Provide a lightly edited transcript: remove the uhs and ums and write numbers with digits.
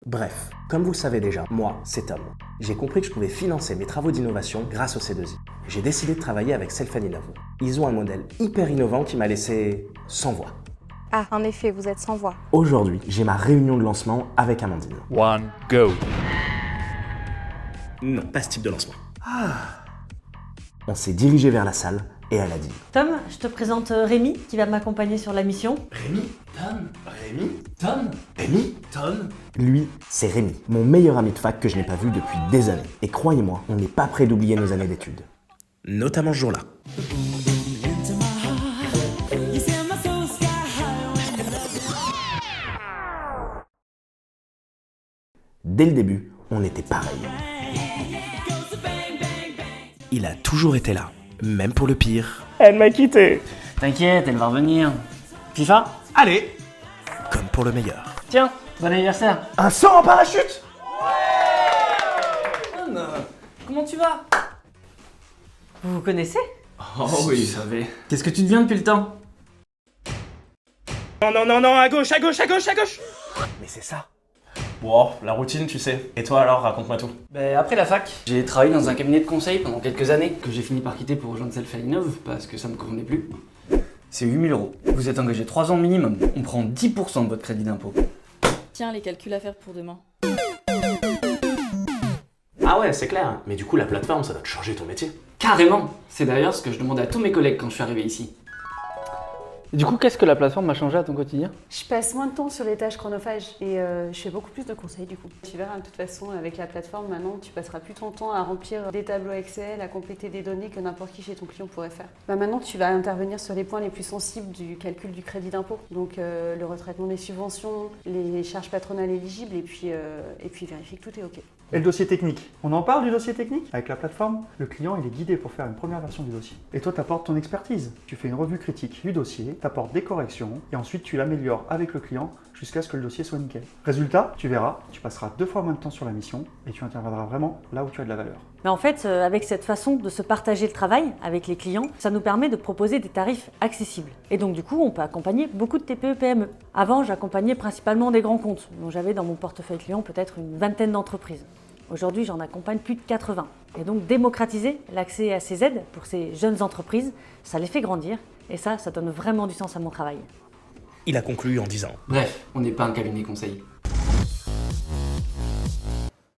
Bref, comme vous le savez déjà, moi, c'est Tom. J'ai compris que je pouvais financer mes travaux d'innovation grâce au C2I. J'ai décidé de travailler avec Self&Innov. Ils ont un modèle hyper innovant qui m'a laissé sans voix. Ah, en effet, vous êtes sans voix. Aujourd'hui, j'ai ma réunion de lancement avec Amandine. One, go. Non, pas ce type de lancement. On s'est dirigé vers la salle et elle a dit: Tom, je te présente Rémi qui va m'accompagner sur la mission. Rémi, Tom, Rémi, Tom, Rémi, Tom. Lui, c'est Rémi, mon meilleur ami de fac que je n'ai pas vu depuis des années. Et croyez-moi, on n'est pas prêt d'oublier nos années d'études. Notamment ce jour-là. Dès le début, on était pareil. Il a toujours été là, même pour le pire. Elle m'a quitté. T'inquiète, elle va revenir. FIFA? Allez, comme pour le meilleur. Tiens, bon anniversaire. Un saut en parachute. Comment tu vas? Vous vous connaissez? Oh oui, je savais. Qu'est-ce que tu deviens depuis le temps? Non, à gauche. Mais c'est ça. Bon, la routine, tu sais. Et toi alors, raconte-moi tout. Après la fac, j'ai travaillé dans un cabinet de conseil pendant quelques années, que j'ai fini par quitter pour rejoindre Self&Innov parce que ça me convenait plus. C'est 8 000 €. Vous êtes engagé 3 ans minimum. On prend 10% de votre crédit d'impôt. Tiens, les calculs à faire pour demain. Ah ouais, c'est clair. Mais du coup, la plateforme, ça doit te changer ton métier. Carrément. C'est d'ailleurs ce que je demande à tous mes collègues quand je suis arrivé ici. Du coup, qu'est-ce que la plateforme a changé à ton quotidien? Je passe moins de temps sur les tâches chronophages et je fais beaucoup plus de conseils du coup. Tu verras, de toute façon, avec la plateforme, maintenant, tu passeras plus ton temps à remplir des tableaux Excel, à compléter des données que n'importe qui chez ton client pourrait faire. Maintenant, tu vas intervenir sur les points les plus sensibles du calcul du crédit d'impôt. Donc le retraitement des subventions, les charges patronales éligibles et puis vérifier que tout est OK. Et le dossier technique? On en parle du dossier technique? Avec la plateforme, le client il est guidé pour faire une première version du dossier. Et toi, tu apportes ton expertise. Tu fais une revue critique du dossier, tu apportes des corrections, et ensuite tu l'améliores avec le client jusqu'à ce que le dossier soit nickel. Résultat, tu verras, tu passeras 2 fois moins de temps sur la mission, et tu interviendras vraiment là où tu as de la valeur. Mais en fait, avec cette façon de se partager le travail avec les clients, ça nous permet de proposer des tarifs accessibles. Et donc du coup, on peut accompagner beaucoup de TPE-PME. Avant, j'accompagnais principalement des grands comptes, dont j'avais dans mon portefeuille client peut-être une vingtaine d'entreprises. Aujourd'hui, j'en accompagne plus de 80. Et donc démocratiser l'accès à ces aides pour ces jeunes entreprises, ça les fait grandir, et ça donne vraiment du sens à mon travail. Il a conclu en disant: Bref, on n'est pas un cabinet conseil.